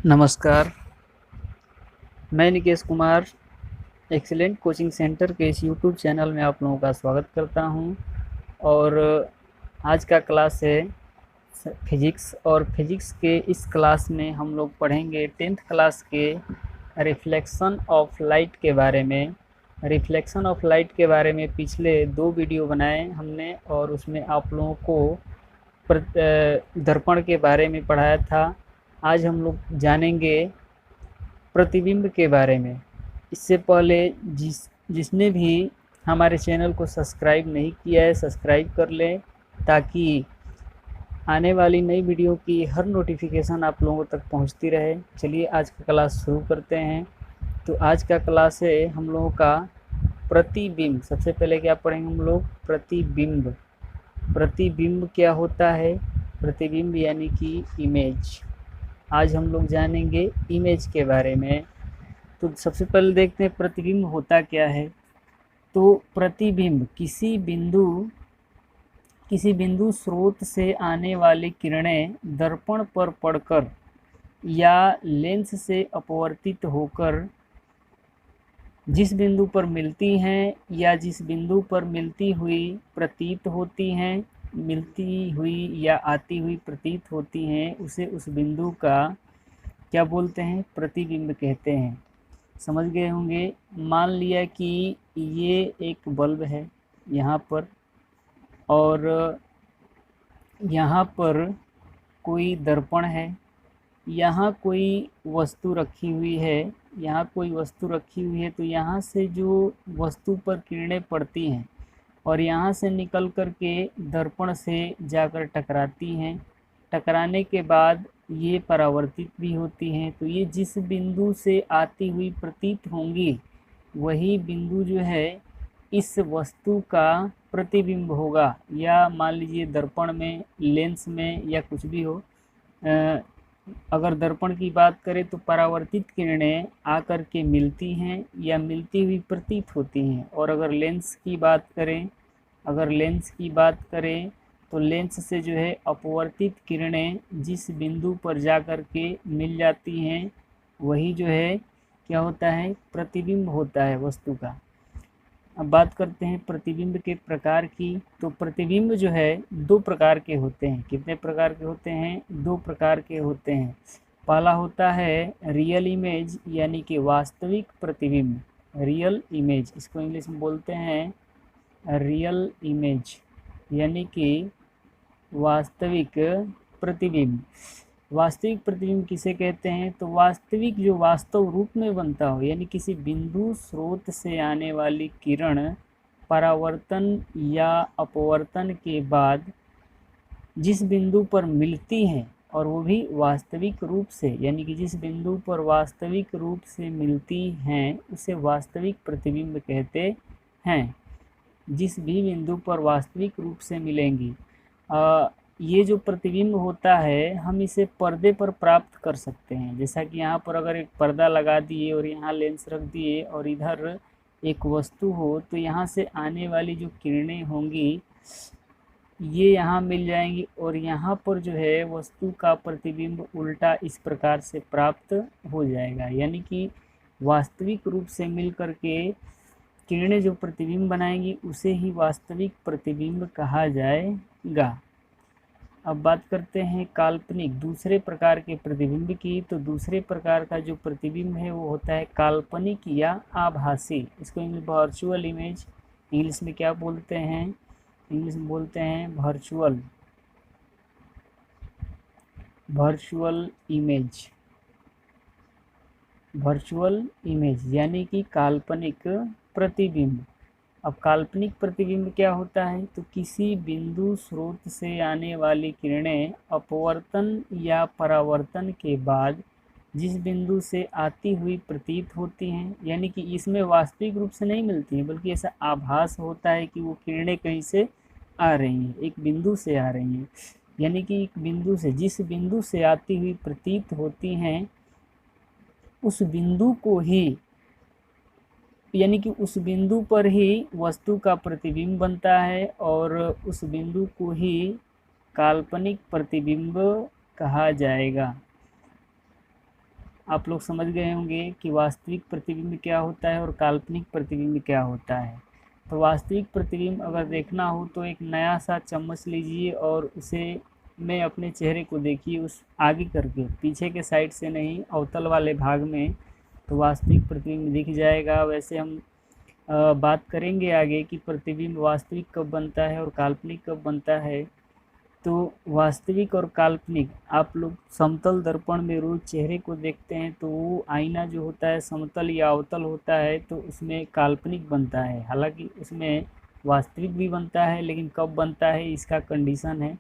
नमस्कार, मैं Nikesh Kumar excellent coaching centre के इस यूट्यूब चैनल में आप लोगों का स्वागत करता हूं। और आज का क्लास है फिजिक्स, और फिजिक्स के इस क्लास में हम लोग पढ़ेंगे 10th क्लास के रिफ्लेक्शन ऑफ लाइट के बारे में। रिफ्लेक्शन ऑफ लाइट के बारे में पिछले 2 वीडियो बनाए हमने, और उसमें आप लोगों को दर्पण के बारे में पढ़ाया था। आज हम लोग जानेंगे प्रतिबिंब के बारे में। इससे पहले जिसने भी हमारे चैनल को सब्सक्राइब नहीं किया है, सब्सक्राइब कर लें, ताकि आने वाली नई वीडियो की हर नोटिफिकेशन आप लोगों तक पहुंचती रहे। चलिए आज का क्लास शुरू करते हैं। तो आज का क्लास है हम लोगों का प्रतिबिंब। सबसे पहले क्या पढ़ेंगे हम लोग? प्रतिबिंब। प्रतिबिंब क्या होता है? प्रतिबिंब यानी कि इमेज। आज हम लोग जानेंगे इमेज के बारे में। तो सबसे पहले देखते हैं प्रतिबिंब होता क्या है। तो प्रतिबिंब किसी बिंदु स्रोत से आने वाली किरणें दर्पण पर पड़कर या लेंस से अपवर्तित होकर जिस बिंदु पर मिलती हैं या जिस बिंदु पर मिलती हुई प्रतीत होती हैं, मिलती हुई या आती हुई प्रतीत होती हैं, उसे उस बिंदु का क्या बोलते हैं? प्रतिबिंब कहते हैं। समझ गए होंगे। मान लिया कि ये एक बल्ब है यहाँ पर, और यहाँ पर कोई दर्पण है, यहाँ कोई वस्तु रखी हुई है, यहाँ कोई वस्तु रखी हुई है। तो यहाँ से जो वस्तु पर किरणें पड़ती हैं और यहाँ से निकल कर के दर्पण से जाकर टकराती हैं, टकराने के बाद ये परावर्तित भी होती हैं। तो ये जिस बिंदु से आती हुई प्रतीत होंगी, वही बिंदु जो है इस वस्तु का प्रतिबिंब होगा। या मान लीजिए दर्पण में, लेंस में, या कुछ भी हो। अगर दर्पण की बात करें तो परावर्तित किरणें आकर के मिलती हैं या मिलती हुई प्रतीत होती हैं। और अगर लेंस की बात करें तो लेंस से जो है अपवर्तित किरणें जिस बिंदु पर जाकर के मिल जाती हैं, वही जो है क्या होता है? प्रतिबिंब होता है वस्तु का। अब बात करते हैं प्रतिबिंब के प्रकार की। तो प्रतिबिंब जो है 2 प्रकार के होते हैं। कितने प्रकार के होते हैं? 2 प्रकार के होते हैं। पहला होता है रियल इमेज, यानी कि वास्तविक प्रतिबिंब। रियल इमेज, इसको इंग्लिश में बोलते हैं रियल इमेज, यानी कि वास्तविक प्रतिबिंब। वास्तविक प्रतिबिंब किसे कहते हैं? तो वास्तविक जो वास्तव रूप में बनता हो, यानी किसी बिंदु स्रोत से आने वाली किरण परावर्तन या अपवर्तन के बाद जिस बिंदु पर मिलती हैं, और वो भी वास्तविक रूप से, यानी कि जिस बिंदु पर वास्तविक रूप से मिलती हैं, उसे वास्तविक प्रतिबिंब कहते हैं। जिस भी बिंदु पर वास्तविक रूप से मिलेंगी, ये जो प्रतिबिंब होता है हम इसे पर्दे पर प्राप्त कर सकते हैं। जैसा कि यहाँ पर अगर एक पर्दा लगा दिए और यहाँ लेंस रख दिए और इधर एक वस्तु हो, तो यहाँ से आने वाली जो किरणें होंगी ये यहाँ मिल जाएंगी, और यहाँ पर जो है वस्तु का प्रतिबिंब उल्टा इस प्रकार से प्राप्त हो जाएगा। यानी कि वास्तविक रूप से मिल करके किरणें जो प्रतिबिंब बनाएंगी उसे ही वास्तविक प्रतिबिंब कहा जाएगा। अब बात करते हैं काल्पनिक दूसरे प्रकार के प्रतिबिंब की। तो दूसरे प्रकार का जो प्रतिबिंब है वो होता है काल्पनिक या आभासी। इसको इंग्लिश वर्चुअल इमेज, इंग्लिश में क्या बोलते हैं? इंग्लिश में बोलते हैं वर्चुअल इमेज। वर्चुअल इमेज यानी कि काल्पनिक प्रतिबिंब। अब काल्पनिक प्रतिबिंब क्या होता है? तो किसी बिंदु स्रोत से आने वाली किरणें अपवर्तन या परावर्तन के बाद जिस बिंदु से आती हुई प्रतीत होती हैं, यानी कि इसमें वास्तविक रूप से नहीं मिलती हैं, बल्कि ऐसा आभास होता है कि वो किरणें कहीं से आ रही हैं, एक बिंदु से आ रही हैं। यानी कि एक बिंदु से, जिस बिंदु से आती हुई प्रतीत होती हैं, उस बिंदु को ही, यानी कि उस बिंदु पर ही वस्तु का प्रतिबिंब बनता है, और उस बिंदु को ही काल्पनिक प्रतिबिंब कहा जाएगा। आप लोग समझ गए होंगे कि वास्तविक प्रतिबिंब क्या होता है और काल्पनिक प्रतिबिंब क्या होता है। तो वास्तविक प्रतिबिंब अगर देखना हो तो एक नया सा चम्मच लीजिए और उसे में अपने चेहरे को देखिए, उस आगे करके, पीछे के साइड से नहीं, अवतल वाले भाग में, तो वास्तविक प्रतिबिंब दिख जाएगा। वैसे हम बात करेंगे आगे कि प्रतिबिंब वास्तविक कब बनता है और काल्पनिक कब बनता है। तो वास्तविक और काल्पनिक, आप लोग समतल दर्पण में रोज चेहरे को देखते हैं तो वो आईना जो होता है समतल या अवतल होता है, तो उसमें काल्पनिक बनता है। हालांकि उसमें वास्तविक भी बनता है, लेकिन कब बनता है इसका कंडीशन है।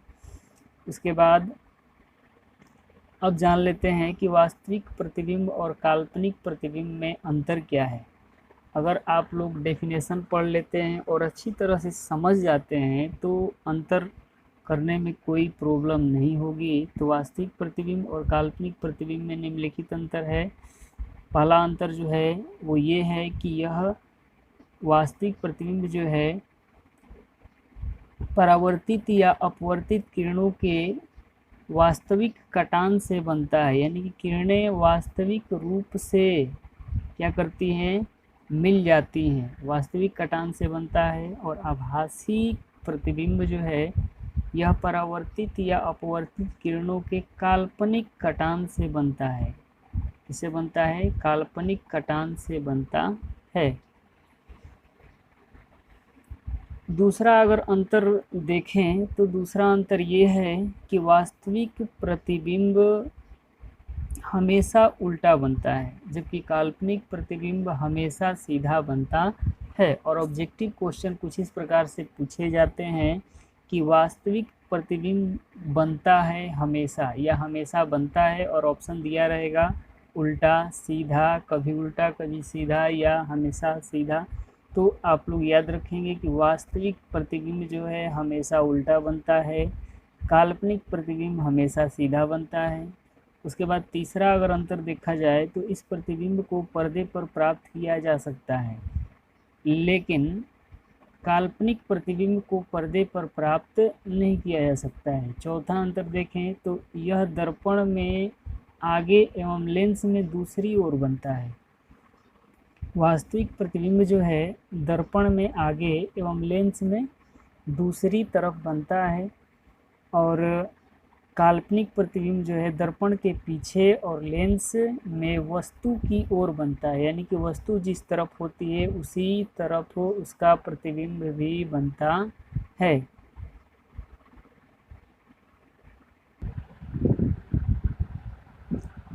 उसके बाद अब जान लेते हैं कि वास्तविक प्रतिबिंब और काल्पनिक प्रतिबिंब में अंतर क्या है। अगर आप लोग डेफिनेशन पढ़ लेते हैं और अच्छी तरह से समझ जाते हैं तो अंतर करने में कोई प्रॉब्लम नहीं होगी। तो वास्तविक प्रतिबिंब और काल्पनिक प्रतिबिंब में निम्नलिखित अंतर है। पहला अंतर जो है वो ये है कि यह वास्तविक प्रतिबिंब जो है परावर्तित या अपवर्तित किरणों के वास्तविक कटान से बनता है, यानी कि किरणें वास्तविक रूप से क्या करती हैं, मिल जाती हैं, वास्तविक कटान से बनता है। और आभासी प्रतिबिंब जो है यह परावर्तित या अपवर्तित किरणों के काल्पनिक कटान से बनता है। किससे बनता है, काल्पनिक कटान से बनता है। दूसरा अगर अंतर देखें तो दूसरा अंतर ये है कि वास्तविक प्रतिबिंब हमेशा उल्टा बनता है, जबकि काल्पनिक प्रतिबिंब हमेशा सीधा बनता है। और ऑब्जेक्टिव क्वेश्चन कुछ इस प्रकार से पूछे जाते हैं कि वास्तविक प्रतिबिंब बनता है हमेशा या हमेशा बनता है, और ऑप्शन दिया रहेगा उल्टा, सीधा, कभी उल्टा कभी सीधा या हमेशा सीधा। तो आप लोग याद रखेंगे कि वास्तविक प्रतिबिंब जो है हमेशा उल्टा बनता है, काल्पनिक प्रतिबिंब हमेशा सीधा बनता है। उसके बाद तीसरा अगर अंतर देखा जाए तो इस प्रतिबिंब को पर्दे पर प्राप्त किया जा सकता है, लेकिन काल्पनिक प्रतिबिंब को पर्दे पर प्राप्त नहीं किया जा सकता है। चौथा अंतर देखें तो यह दर्पण में आगे एवं लेंस में दूसरी ओर बनता है। वास्तविक प्रतिबिंब जो है दर्पण में आगे एवं लेंस में दूसरी तरफ बनता है, और काल्पनिक प्रतिबिंब जो है दर्पण के पीछे और लेंस में वस्तु की ओर बनता है, यानी कि वस्तु जिस तरफ होती है उसी तरफ उसका प्रतिबिंब भी बनता है।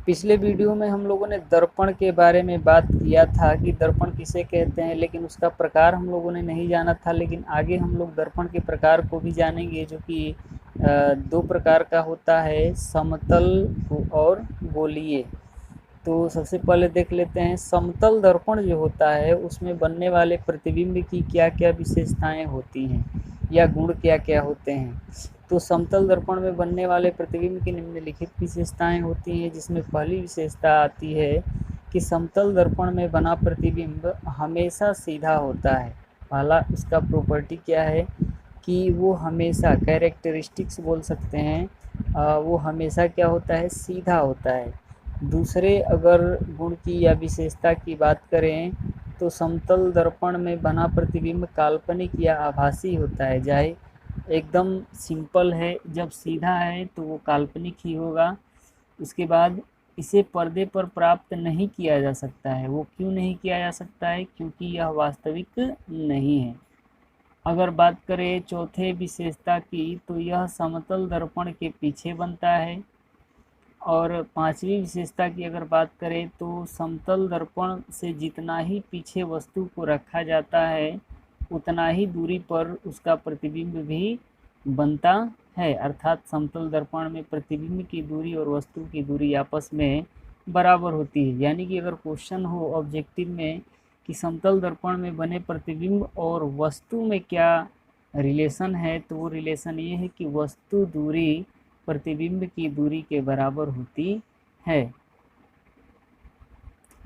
पिछले वीडियो में हम लोगों ने दर्पण के बारे में बात किया था कि दर्पण किसे कहते हैं, लेकिन उसका प्रकार हम लोगों ने नहीं जाना था। लेकिन आगे हम लोग दर्पण के प्रकार को भी जानेंगे, जो कि दो प्रकार का होता है, समतल और गोलीय। तो सबसे पहले देख लेते हैं समतल दर्पण जो होता है उसमें बनने वाले प्रतिबिंब की क्या क्या विशेषताएं होती हैं या गुण क्या क्या होते हैं। तो समतल दर्पण में बनने वाले प्रतिबिंब की निम्नलिखित विशेषताएं होती हैं, जिसमें पहली विशेषता आती है कि समतल दर्पण में बना प्रतिबिंब हमेशा सीधा होता है। पहला उसका प्रॉपर्टी क्या है कि वो हमेशा, कैरेक्टरिस्टिक्स बोल सकते हैं, वो हमेशा क्या होता है, सीधा होता है। दूसरे अगर गुण की या विशेषता की बात करें तो समतल दर्पण में बना प्रतिबिंब काल्पनिक या आभासी होता है। चाहे एकदम सिंपल है, जब सीधा है तो वो काल्पनिक ही होगा। उसके बाद इसे पर्दे पर प्राप्त नहीं किया जा सकता है। वो क्यों नहीं किया जा सकता है, क्योंकि यह वास्तविक नहीं है। अगर बात करें चौथे विशेषता की तो यह समतल दर्पण के पीछे बनता है। और पांचवी विशेषता की अगर बात करें तो समतल दर्पण से जितना ही पीछे वस्तु को रखा जाता है उतना ही दूरी पर उसका प्रतिबिंब भी बनता है। अर्थात समतल दर्पण में प्रतिबिंब की दूरी और वस्तु की दूरी आपस में बराबर होती है। यानी कि अगर क्वेश्चन हो ऑब्जेक्टिव में कि समतल दर्पण में बने प्रतिबिंब और वस्तु में क्या रिलेशन है, तो वो रिलेशन ये है कि वस्तु दूरी प्रतिबिंब की दूरी के बराबर होती है।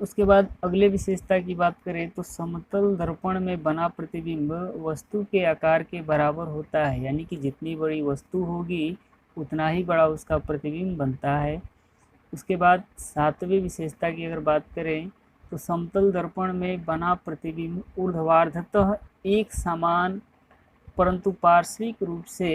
उसके बाद अगले विशेषता की बात करें तो समतल दर्पण में बना प्रतिबिंब वस्तु के आकार के बराबर होता है, यानी कि जितनी बड़ी वस्तु होगी उतना ही बड़ा उसका प्रतिबिंब बनता है। उसके बाद सातवीं विशेषता की अगर बात करें तो समतल दर्पण में बना प्रतिबिंब ऊर्ध्वाधरतः एक समान परंतु पार्श्विक रूप से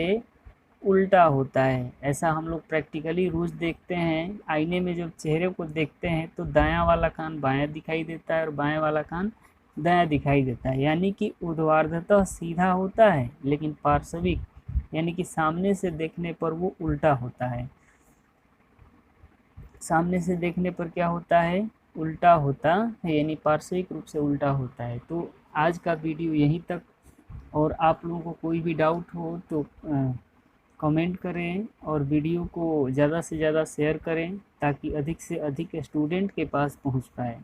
उल्टा होता है। ऐसा हम लोग प्रैक्टिकली रोज देखते हैं। आईने में जब चेहरे को देखते हैं तो दायां वाला कान बायां दिखाई देता है और बायां वाला कान दायां दिखाई देता है, यानी कि ऊर्ध्वाधरतः सीधा होता है लेकिन पार्श्विक यानी कि सामने से देखने पर वो उल्टा होता है। सामने से देखने पर क्या होता है, उल्टा होता है, यानी पार्श्विक रूप से उल्टा होता है। तो आज का वीडियो यहीं तक, और आप लोगों को कोई भी डाउट हो तो कमेंट करें और वीडियो को ज़्यादा से ज़्यादा शेयर करें ताकि अधिक से अधिक स्टूडेंट के पास पहुंच पाए।